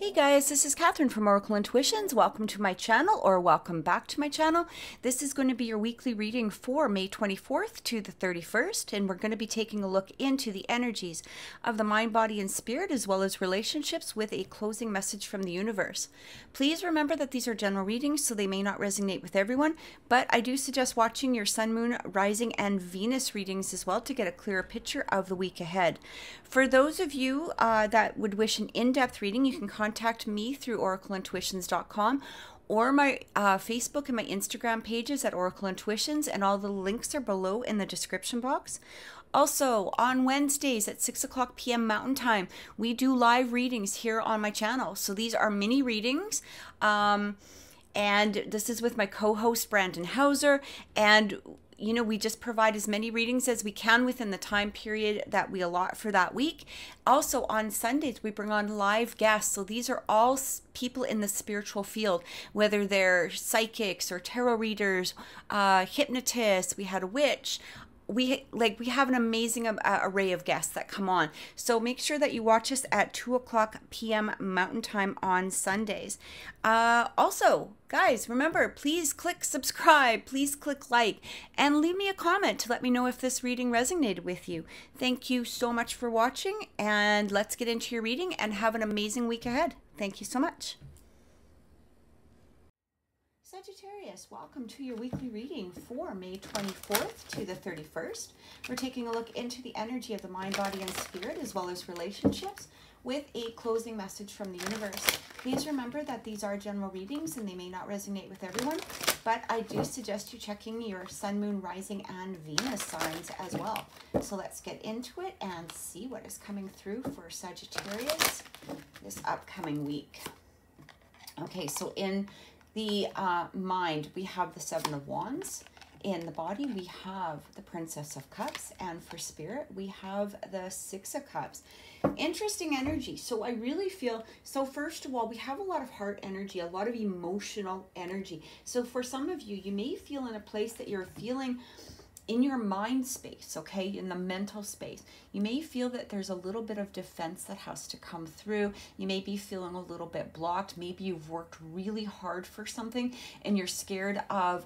Hey guys, this is Catherine from Oracle Intuitions. Welcome to my channel, or welcome back to my channel. This is going to be your weekly reading for May 24th to the 31st, and we're going to be taking a look into the energies of the mind, body, and spirit, as well as relationships, with a closing message from the universe. Please remember that these are general readings, so they may not resonate with everyone, but I do suggest watching your Sun, Moon, Rising, and Venus readings as well to get a clearer picture of the week ahead. For those of you that would wish an in-depth reading, you can contact me through oracleintuitions.com or my Facebook and my Instagram pages at Oracle Intuitions, and all the links are below in the description box. Also, on Wednesdays at 6 o'clock p.m. Mountain Time, we do live readings here on my channel. So these are mini readings. And this is with my co-host Brandon Hauser, and you know, we just provide as many readings as we can within the time period that we allot for that week. Also, on Sundays, we bring on live guests. So these are all people in the spiritual field, whether they're psychics or tarot readers, hypnotists. We had a witch. We have an amazing array of guests that come on. So make sure that you watch us at 2 o'clock p.m. Mountain Time on Sundays. Also, guys, remember, please click subscribe, please click like, and leave me a comment to let me know if this reading resonated with you. Thank you so much for watching, and let's get into your reading and have an amazing week ahead. Thank you so much. Sagittarius, welcome to your weekly reading for May 24th to the 31st. We're taking a look into the energy of the mind, body, and spirit, as well as relationships, with a closing message from the universe. Please remember that these are general readings and they may not resonate with everyone, but I do suggest you checking your Sun, Moon, Rising, and Venus signs as well. So let's get into it and see what is coming through for Sagittarius this upcoming week. Okay, so in the mind, we have the Seven of Wands. In the body, we have the Princess of Cups. And for spirit, we have the Six of Cups. Interesting energy. So I really feel, so first of all, we have a lot of heart energy, a lot of emotional energy. So for some of you, you may feel in a place that you're feeling in your mind space, okay, in the mental space. You may feel that there's a little bit of defense that has to come through. You may be feeling a little bit blocked. Maybe you've worked really hard for something and you're scared of,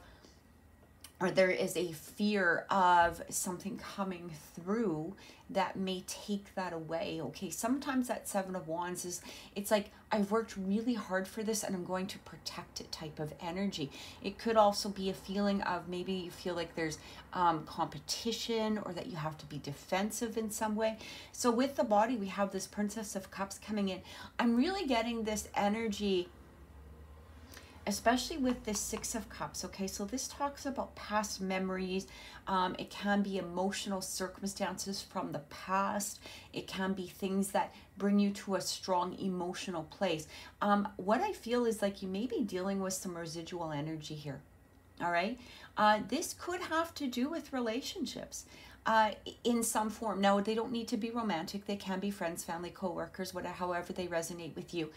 or there is a fear of something coming through that may take that away, okay? Sometimes that Seven of Wands is, it's like, I've worked really hard for this and I'm going to protect it type of energy. It could also be a feeling of, maybe you feel like there's competition, or that you have to be defensive in some way. So with the body, we have this Princess of Cups coming in. I'm really getting this energy, especially with this Six of Cups, okay? So this talks about past memories. It can be emotional circumstances from the past. It can be things that bring you to a strong emotional place. What I feel is like you may be dealing with some residual energy here, all right? This could have to do with relationships in some form. Now, they don't need to be romantic. They can be friends, family, co-workers, whatever, however they resonate with you.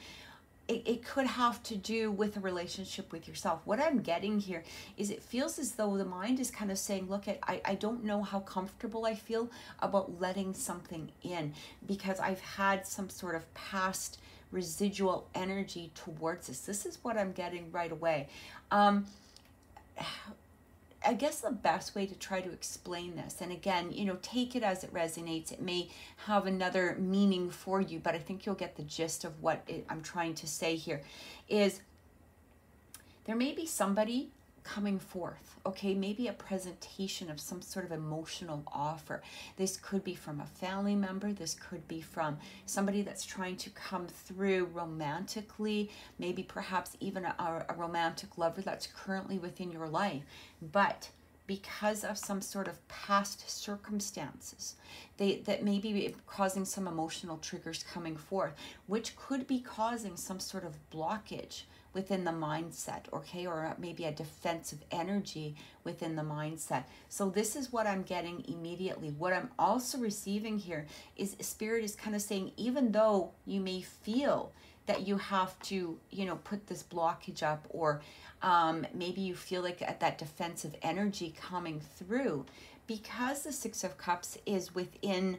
It could have to do with a relationship with yourself. What I'm getting here is it feels as though the mind is kind of saying, look, I don't know how comfortable I feel about letting something in, because I've had some sort of past residual energy towards this. This is what I'm getting right away. I guess the best way to try to explain this, and again, you know, take it as it resonates. It may have another meaning for you, but I think you'll get the gist of what I'm trying to say here, is there may be somebody coming forth, okay? Maybe a presentation of some sort of emotional offer. This could be from a family member. This could be from somebody that's trying to come through romantically, maybe perhaps even a romantic lover that's currently within your life. But because of some sort of past circumstances, that may be causing some emotional triggers coming forth, which could be causing some sort of blockage within the mindset, okay, or maybe a defensive energy within the mindset. So this is what I'm getting immediately. What I'm also receiving here is Spirit is kind of saying, even though you may feel that you have to, you know, put this blockage up, or maybe you feel like at that defensive energy coming through, because the Six of Cups is within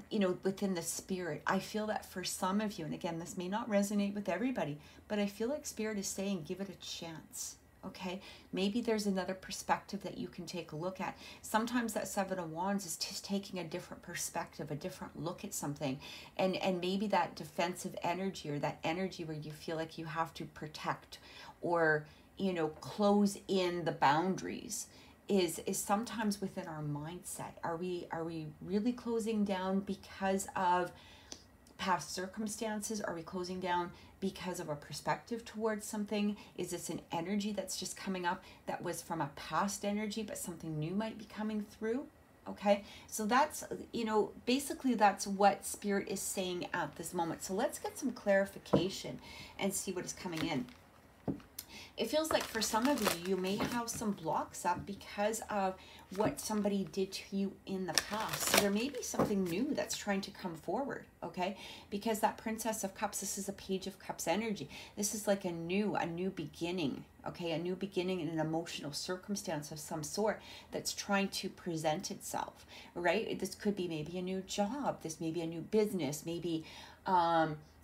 you know, within the spirit, I feel that for some of you, and again, this may not resonate with everybody, but I feel like spirit is saying, give it a chance. Okay, maybe there's another perspective that you can take a look at. Sometimes that Seven of Wands is just taking a different perspective, a different look at something. And maybe that defensive energy, or that energy where you feel like you have to protect or, you know, close in the boundaries is sometimes within our mindset. Are we really closing down because of past circumstances? Are we closing down because of a perspective towards something? Is this an energy that's just coming up that was from a past energy, but something new might be coming through? Okay, so that's, you know, basically that's what spirit is saying at this moment. So let's get some clarification and see what is coming in. It feels like for some of you, you may have some blocks up because of what somebody did to you in the past. So there may be something new that's trying to come forward, okay? Because that Princess of Cups, this is a Page of Cups energy. This is like a new beginning, okay? A new beginning in an emotional circumstance of some sort that's trying to present itself, right? This could be maybe a new job. This may be a new business, maybe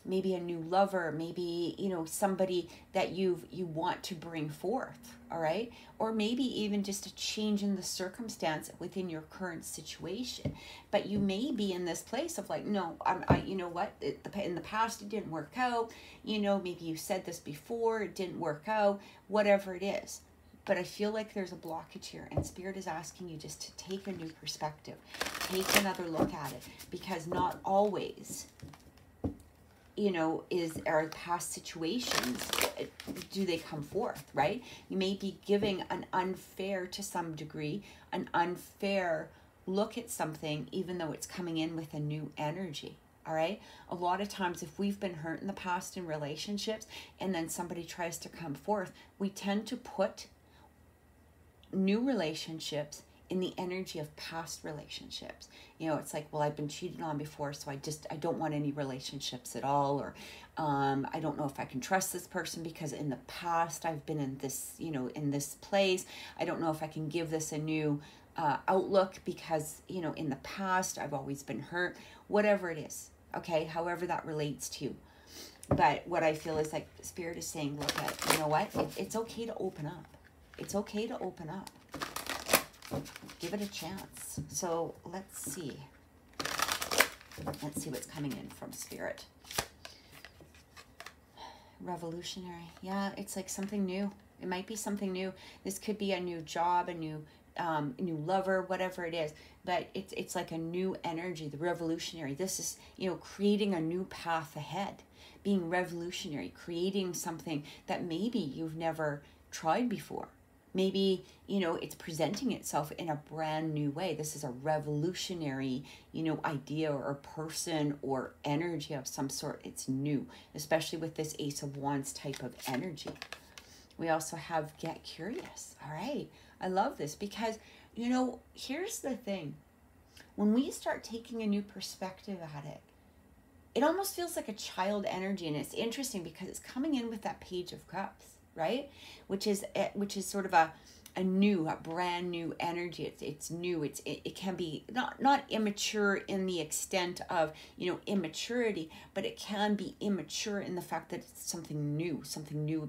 maybe a new lover, maybe, you know, somebody that you want to bring forth, all right? Or maybe even just a change in the circumstance within your current situation. But you may be in this place of like, no, you know what, in the past it didn't work out, you know, maybe you said this before, it didn't work out, whatever it is. But I feel like there's a blockage here, and spirit is asking you just to take a new perspective, take another look at it, because not always, you know, are past situations, do they come forth, right? You may be giving an unfair, to some degree, an unfair look at something, even though it's coming in with a new energy, all right? A lot of times, if we've been hurt in the past in relationships, and then somebody tries to come forth, we tend to put new relationships in the energy of past relationships. You know, it's like, well, I've been cheated on before, so I don't want any relationships at all, or I don't know if I can trust this person because in the past I've been in this, you know, in this place. I don't know if I can give this a new outlook because, you know, in the past I've always been hurt, whatever it is, okay, however that relates to you. But what I feel is like spirit is saying, look at, you know what, it's okay to open up. It's okay to open up. Give it a chance. So let's see. Let's see what's coming in from spirit. Revolutionary. Yeah, it's like something new. It might be something new. This could be a new job, a new lover, whatever it is. But it's like a new energy, the revolutionary. This is, you know, creating a new path ahead. Being revolutionary, creating something that maybe you've never tried before. Maybe, you know, it's presenting itself in a brand new way. This is a revolutionary, you know, idea or person or energy of some sort. It's new, especially with this Ace of Wands type of energy. We also have Get Curious. All right. I love this because, you know, here's the thing. When we start taking a new perspective at it, it almost feels like a child energy. And it's interesting because it's coming in with that Page of Cups, right? Which is sort of a brand new energy. It's new. It can be not immature in the extent of, you know, immaturity, but it can be immature in the fact that it's something new,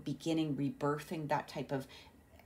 beginning, rebirthing, that type of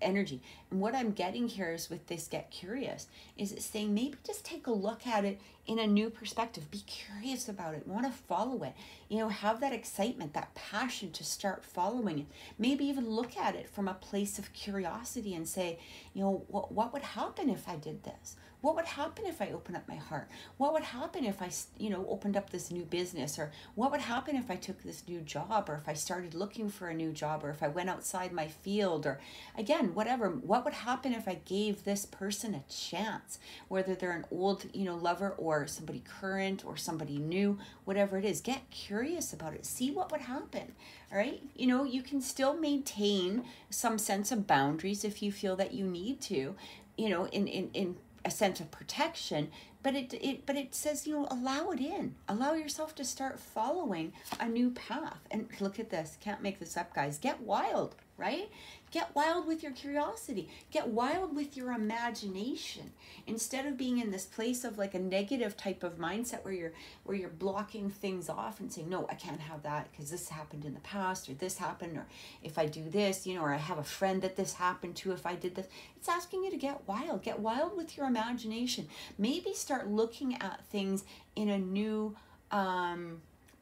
energy. And what I'm getting here is with this Get Curious, is it's saying maybe just take a look at it in a new perspective. Be curious about it. Want to follow it. You know, have that excitement, that passion to start following it. Maybe even look at it from a place of curiosity and say, you know, what would happen if I did this? What would happen if I opened up my heart? What would happen if I, you know, opened up this new business? Or what would happen if I took this new job? Or if I started looking for a new job? Or if I went outside my field? Or again, whatever. What would happen if I gave this person a chance? Whether they're an old, you know, lover or somebody current or somebody new, whatever it is, get curious about it. See what would happen. All right. You know, you can still maintain some sense of boundaries if you feel that you need to, you know, in a sense of protection, but it says, you know, allow it in. Allow yourself to start following a new path. And look at this. Can't make this up, guys. Get wild. right? Get wild with your curiosity. Get wild with your imagination. Instead of being in this place of like a negative type of mindset where you're blocking things off and saying, no, I can't have that because this happened in the past, or this happened, or if I do this, you know, or I have a friend that this happened to if I did this. It's asking you to get wild. Get wild with your imagination. Maybe start looking at things in a new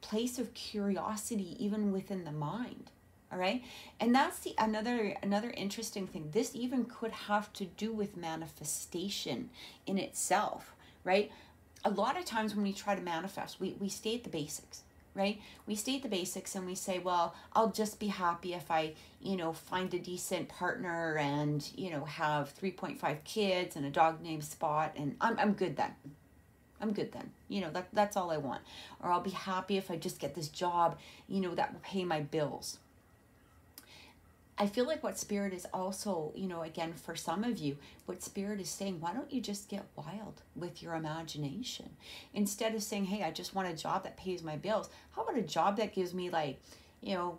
place of curiosity, even within the mind. All right. And that's the another interesting thing. This even could have to do with manifestation in itself, right? A lot of times when we try to manifest, we state the basics, right? We state the basics and we say, well, I'll just be happy if I, you know, find a decent partner and, you know, have 3.5 kids and a dog named Spot, and I'm good then. I'm good then. You know, that's all I want. Or I'll be happy if I just get this job, you know, that will pay my bills. I feel like what Spirit is also, you know, again, for some of you, what Spirit is saying, why don't you just get wild with your imagination? Instead of saying, hey, I just want a job that pays my bills. How about a job that gives me like, you know,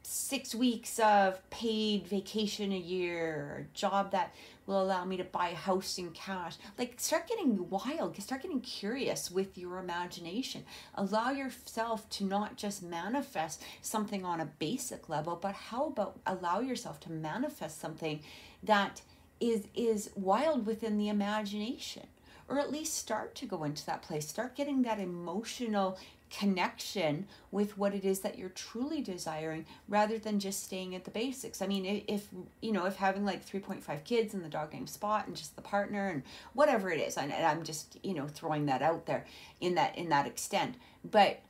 6 weeks of paid vacation a year, or a job that will allow me to buy a house in cash. Like, start getting wild, start getting curious with your imagination. Allow yourself to not just manifest something on a basic level, but how about allow yourself to manifest something that is wild within the imagination, or at least start to go into that place. Start getting that emotional connection with what it is that you're truly desiring, rather than just staying at the basics. I mean, if you know, if having like 3.5 kids and the dog named Spot and just the partner and whatever it is, and I'm just, you know, throwing that out there in that extent. But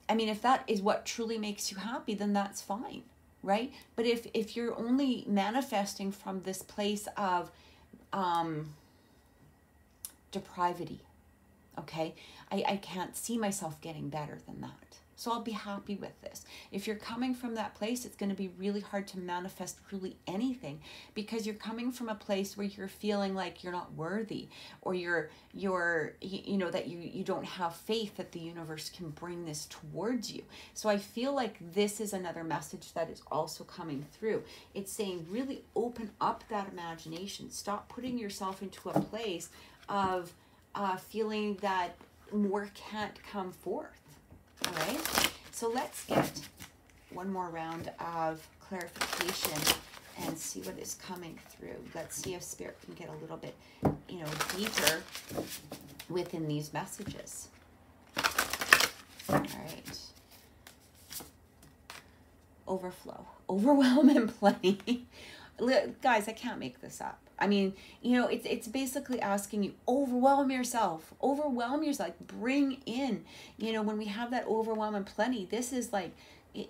I mean, if that is what truly makes you happy, then that's fine, right? But if you're only manifesting from this place of depravity, okay, I can't see myself getting better than that, so I'll be happy with this. If you're coming from that place, it's going to be really hard to manifest really anything, because you're coming from a place where you're feeling like you're not worthy, or you're you know, that you don't have faith that the universe can bring this towards you. So I feel like this is another message that is also coming through. It's saying really open up that imagination. Stop putting yourself into a place of feeling that more can't come forth. All right, so let's get one more round of clarification and see what is coming through. Let's see if Spirit can get a little bit, you know, deeper within these messages. All right. Overflow, overwhelm, and plenty. Guys, I can't make this up. I mean, you know, it's basically asking you, overwhelm yourself, like bring in, you know, when we have that overwhelm and plenty, this is like, you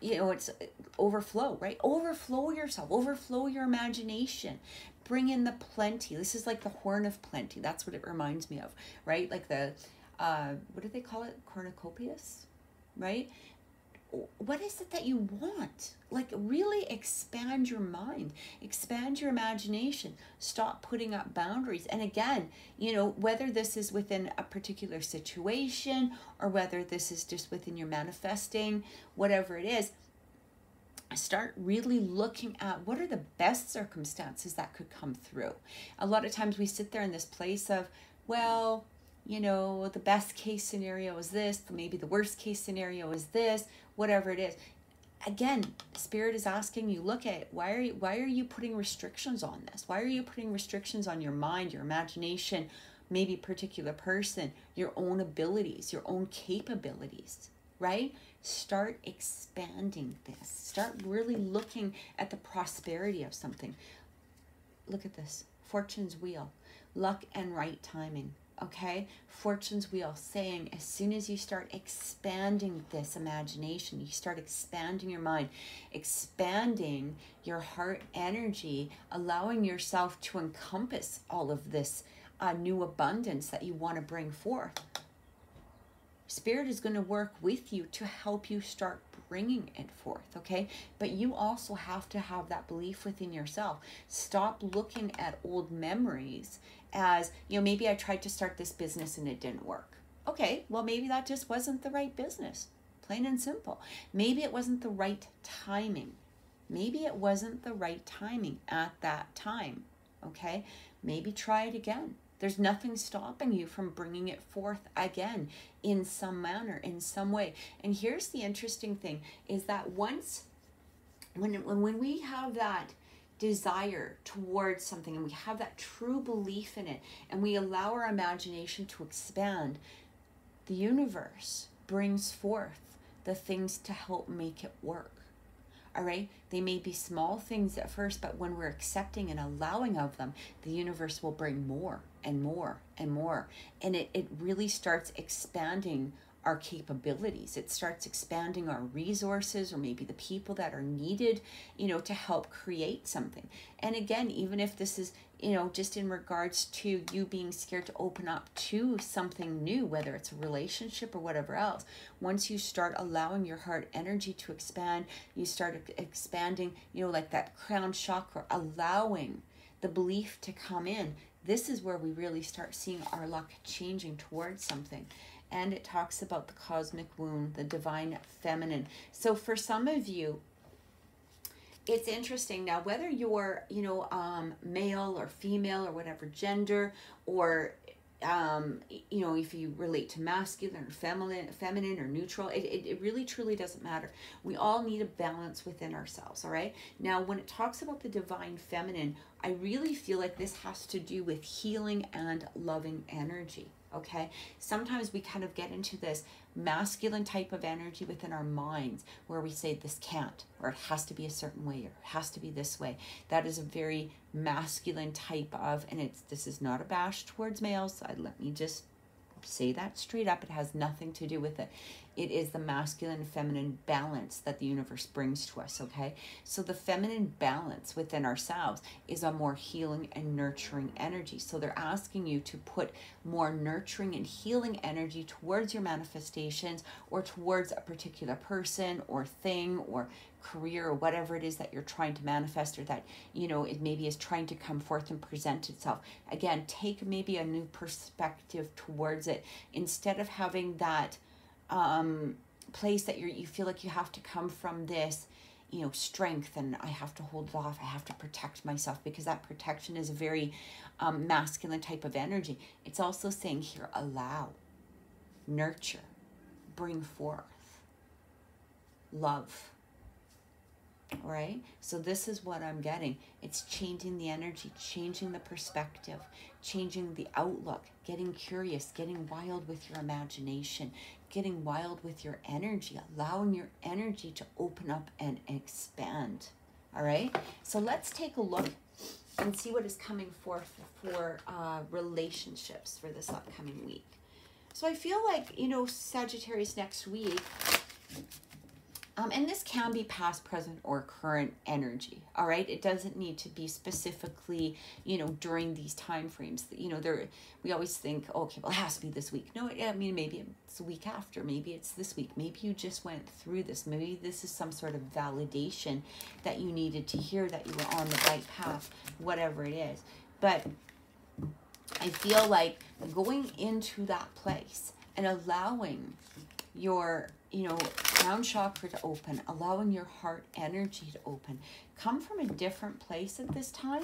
know, it's overflow, right? Overflow yourself, overflow your imagination, bring in the plenty. This is like the horn of plenty. That's what it reminds me of, right? Like the, what do they call it? Cornucopias, right? What is it that you want? Like, really expand your mind, expand your imagination, stop putting up boundaries. And again, you know, whether this is within a particular situation or whether this is just within your manifesting, whatever it is, start really looking at what are the best circumstances that could come through. A lot of times we sit there in this place of, well, you know, the best case scenario is this, maybe the worst case scenario is this, whatever it is. Again, Spirit is asking you, look at it. Why are you putting restrictions on this? Why are you putting restrictions on your mind, your imagination, maybe a particular person, your own abilities, your own capabilities, right? Start expanding this. Start really looking at the prosperity of something. Look at this. Fortune's wheel. Luck and right timing. Okay, Fortune's wheel, saying as soon as you start expanding this imagination, you start expanding your mind, expanding your heart energy, allowing yourself to encompass all of this new abundance that you want to bring forth. Spirit is going to work with you to help you start bringing it forth, okay? But you also have to have that belief within yourself. Stop looking at old memories as, you know, maybe I tried to start this business and it didn't work. Okay, well, maybe that just wasn't the right business, plain and simple. Maybe it wasn't the right timing, Maybe it wasn't the right timing at that time, okay? Maybe try it again. There's nothing stopping you from bringing it forth again in some manner, in some way. And here's the interesting thing, is that once, when we have that desire towards something and we have that true belief in it and we allow our imagination to expand, the universe brings forth the things to help make it work. All right? They may be small things at first, but when we're accepting and allowing of them, the universe will bring more and more and more. And it really starts expanding our capabilities. It starts expanding our resources, or maybe the people that are needed, to help create something. And again, even if this is, just in regards to you being scared to open up to something new, whether it's a relationship or whatever else, once you start allowing your heart energy to expand, you start expanding, like that crown chakra, allowing the belief to come in. This is where we really start seeing our luck changing towards something. And it talks about the cosmic womb, the divine feminine. So for some of you, it's interesting now, whether you're, male or female or whatever gender, or, if you relate to masculine or feminine or neutral, it really truly doesn't matter. We all need a balance within ourselves, all right? Now, when it talks about the divine feminine, I really feel like this has to do with healing and loving energy. Okay, sometimes we kind of get into this masculine type of energy within our minds where we say this can't, or it has to be a certain way, or it has to be this way. That is a very masculine type of, and this is not a bash towards males. Let me just say that straight up. It has nothing to do with it. It is the masculine and feminine balance that the universe brings to us, okay? So the feminine balance within ourselves is a more healing and nurturing energy. So they're asking you to put more nurturing and healing energy towards your manifestations, or towards a particular person or thing or career or whatever it is that you're trying to manifest, or that, it maybe is trying to come forth and present itself. Again, take maybe a new perspective towards it, instead of having that place that you feel like you have to come from this, strength, and I have to hold it off, I have to protect myself, because that protection is a very masculine type of energy. It's also saying here, allow, nurture, bring forth, love. All right, so this is what I'm getting. It's changing the energy, changing the perspective, changing the outlook, getting curious, getting wild with your imagination, getting wild with your energy, allowing your energy to open up and expand. All right, so let's take a look and see what is coming forth for relationships for this upcoming week. So I feel like, Sagittarius, next week, and this can be past, present, or current energy, all right? It doesn't need to be specifically, during these time frames. We always think, okay, well, it has to be this week. No, maybe it's the week after. Maybe it's this week. Maybe you just went through this. Maybe this is some sort of validation that you needed to hear, that you were on the right path, whatever it is. But I feel like going into that place and allowing your crown chakra to open, allowing your heart energy to open, come from a different place at this time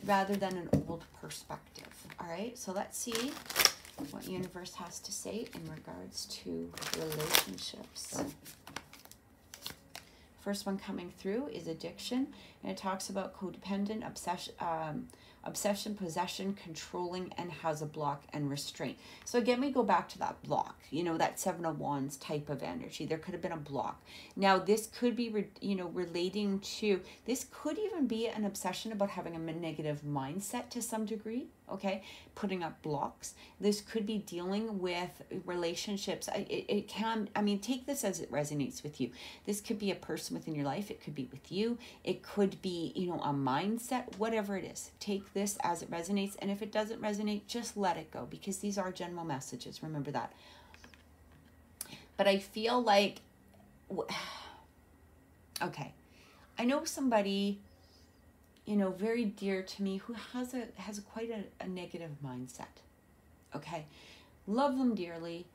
rather than an old perspective. All right, so let's see what universe has to say in regards to relationships. First one coming through is addiction, and it talks about codependent, obsession, possession, controlling, and has a block and restraint. So again, we go back to that block, that Seven of Wands type of energy. There could have been a block. Now, this could be, relating to, this could even be an obsession about having a negative mindset to some degree, okay? Putting up blocks. This could be dealing with relationships. It can, take this as it resonates with you. This could be a person within your life. It could be with you. It could be, a mindset, whatever it is. Take this as it resonates. And if it doesn't resonate, just let it go, because these are general messages. Remember that. But I feel like, okay, I know somebody, very dear to me, who has quite a negative mindset. Okay, love them dearly,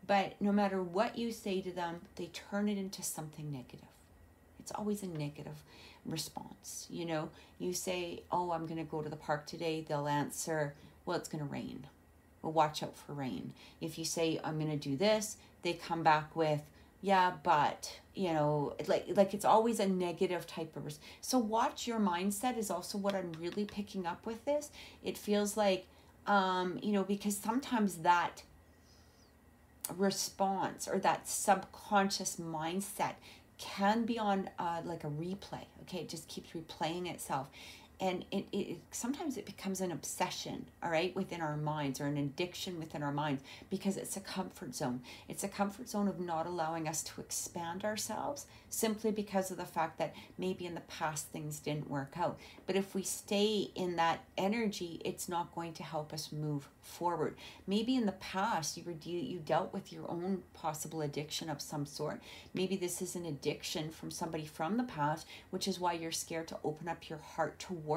but no matter what you say to them, they turn it into something negative. It's always a negative response. You know, you say, oh, I'm going to go to the park today. They'll answer, well, it's going to rain. Well, watch out for rain. If you say, I'm going to do this, they come back with, yeah, but, you know, like it's always a negative type of so watch your mindset is also what I'm really picking up with this. It feels like, you know, because sometimes that response or that subconscious mindset can be on like a replay. Okay, it just keeps replaying itself. And it sometimes it becomes an obsession, all right, within our minds, or an addiction within our minds, because it's a comfort zone. It's a comfort zone of not allowing us to expand ourselves, simply because of the fact that maybe in the past things didn't work out. But if we stay in that energy, it's not going to help us move forward. Maybe in the past you dealt with your own possible addiction of some sort. Maybe this is an addiction from somebody from the past, which is why you're scared to open up your heart towards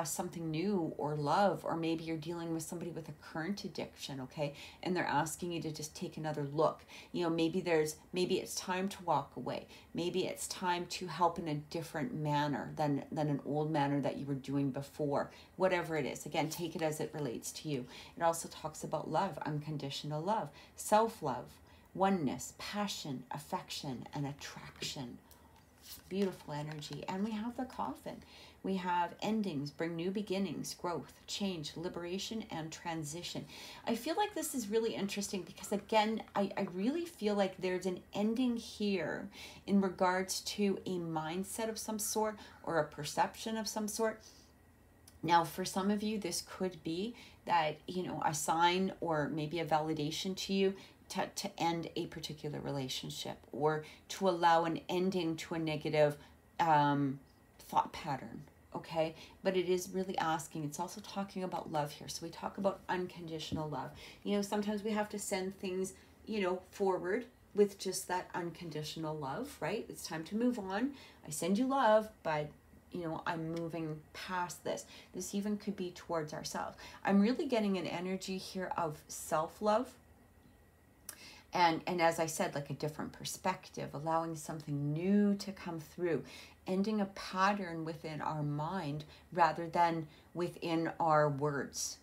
something new or love. Or maybe you're dealing with somebody with a current addiction, okay, and they're asking you to just take another look. You know, maybe it's time to walk away. Maybe it's time to help in a different manner than an old manner that you were doing before. Whatever it is, again, take it as it relates to you. It also talks about love, unconditional love, self-love, oneness, passion, affection, and attraction. Beautiful energy. And we have the Coffin. We have endings, bring new beginnings, growth, change, liberation, and transition. I feel like this is really interesting because, again, I really feel like there's an ending here in regards to a mindset of some sort or a perception of some sort. Now, for some of you, this could be that, you know, a sign or maybe a validation to you to end a particular relationship, or to allow an ending to a negative thought pattern. Okay, but it is really asking, it's also talking about love here. So we talk about unconditional love. You know, sometimes we have to send things, you know, forward with just that unconditional love, right? It's time to move on. I send you love, but, you know, I'm moving past this. This even could be towards ourselves. I'm really getting an energy here of self-love. And as I said, like a different perspective, allowing something new to come through, ending a pattern within our mind rather than within our words,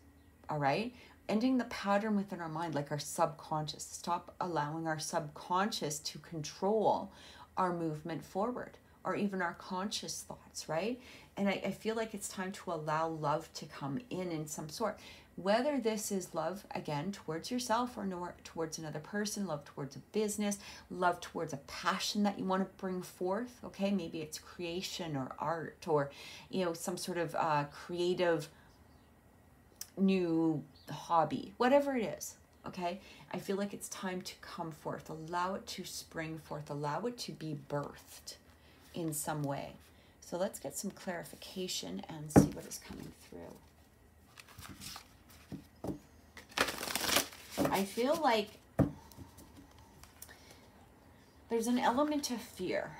all right? Ending the pattern within our mind, like our subconscious. Stop allowing our subconscious to control our movement forward, or even our conscious thoughts, right? And I feel like it's time to allow love to come in some sort. Whether this is love, again, towards yourself or towards another person, love towards a business, love towards a passion that you want to bring forth, okay? Maybe it's creation or art, or, you know, some sort of creative new hobby, whatever it is, okay? I feel like it's time to come forth. Allow it to spring forth. Allow it to be birthed in some way. So let's get some clarification and see what is coming through. I feel like there's an element of fear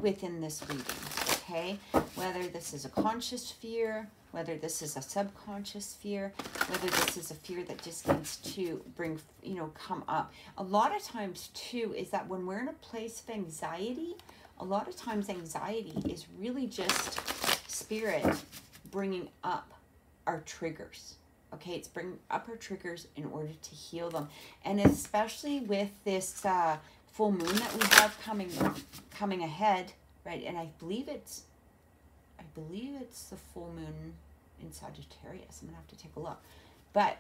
within this reading, okay? Whether this is a conscious fear, whether this is a subconscious fear, whether this is a fear that just needs to bring, you know, come up. A lot of times, too, is that when we're in a place of anxiety, a lot of times anxiety is really just spirit bringing up our triggers. Okay, it's bringing up our triggers in order to heal them. And especially with this full moon that we have coming ahead, right? And I believe it's the full moon in Sagittarius. I'm gonna have to take a look. But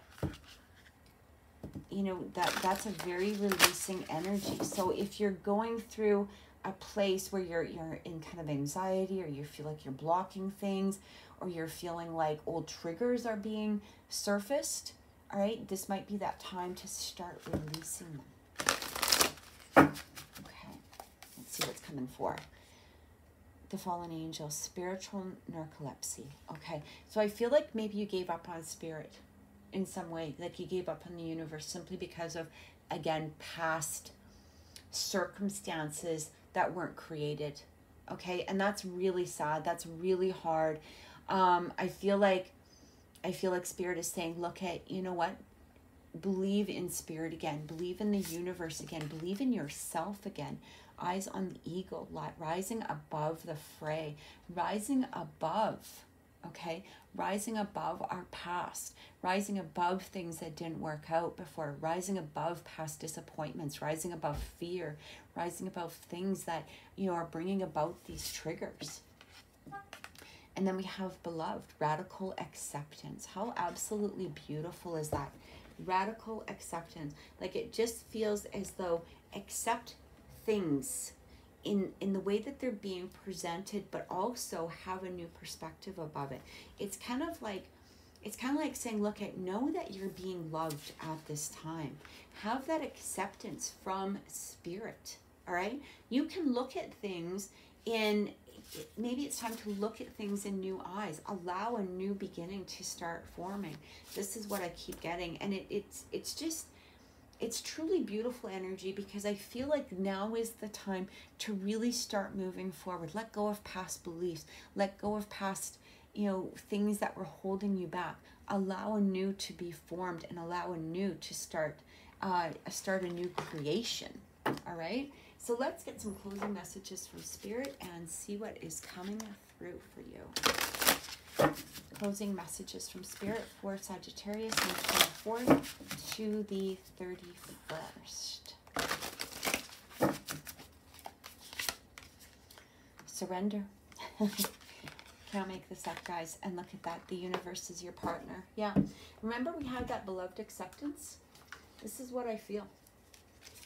you know, that's a very releasing energy. So if you're going through a place where you're in kind of anxiety, or you feel like you're blocking things, or you're feeling like old triggers are being surfaced, all right, this might be that time to start releasing them. Okay, let's see what's coming for. The fallen angel, spiritual narcolepsy. Okay, so I feel like maybe you gave up on spirit in some way, like you gave up on the universe simply because of, again, past circumstances that weren't created. Okay, and that's really sad. That's really hard. I feel like spirit is saying, look, hey, you know what? Believe in spirit again. Believe in the universe again. Believe in yourself again. eyes on the eagle, rising above the fray, rising above, okay? Rising above our past, rising above things that didn't work out before, rising above past disappointments, rising above fear, rising above things that, you know, are bringing about these triggers. And then we have beloved, radical acceptance. How absolutely beautiful is that? Radical acceptance. Like, it just feels as though accept things in the way that they're being presented, but also have a new perspective above it. It's kind of like saying, look, know that you're being loved at this time. Have that acceptance from spirit. All right, you can look at things in, maybe it's time to look at things in new eyes. Allow a new beginning to start forming. This is what I keep getting, and it's truly beautiful energy, because I feel like now is the time to really start moving forward. Let go of past beliefs. Let go of past, you know, things that were holding you back. Allow a new to be formed, and allow a new to start a new creation. All right, so let's get some closing messages from spirit and see what is coming through for you. Closing messages from spirit for Sagittarius, May 24th to the 31st. Surrender. Can't make this up, guys. And look at that. The universe is your partner. Yeah. Remember we had that beloved acceptance? This is what I feel.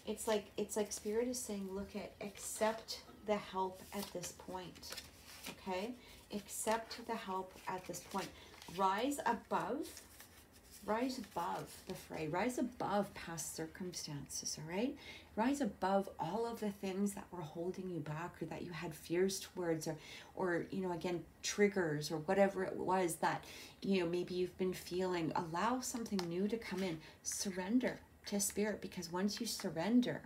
It's like spirit is saying, look, accept the help at this point. Okay? Accept the help at this point. Rise above the fray. Rise above past circumstances, all right? Rise above all of the things that were holding you back, or that you had fears towards, or you know, again, triggers, or whatever it was that, you know, maybe you've been feeling. Allow something new to come in. Surrender to spirit, because once you surrender,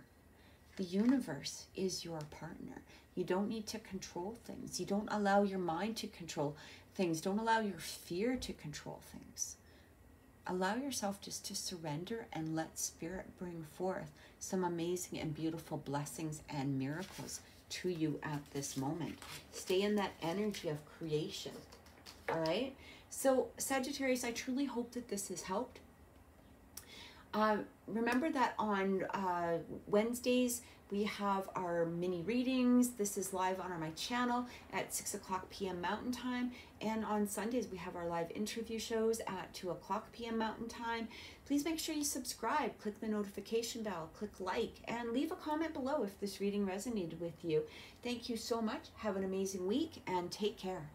the universe is your partner. You don't need to control things. You don't allow your mind to control things. Don't allow your fear to control things. Allow yourself just to surrender and let spirit bring forth some amazing and beautiful blessings and miracles to you at this moment. Stay in that energy of creation. All right? So Sagittarius, I truly hope that this has helped. Remember that on Wednesdays, we have our mini readings. This is live on my channel at 6 o'clock p.m. Mountain Time. And on Sundays, we have our live interview shows at 2 o'clock p.m. Mountain Time. Please make sure you subscribe, click the notification bell, click like, and leave a comment below if this reading resonated with you. Thank you so much. Have an amazing week, and take care.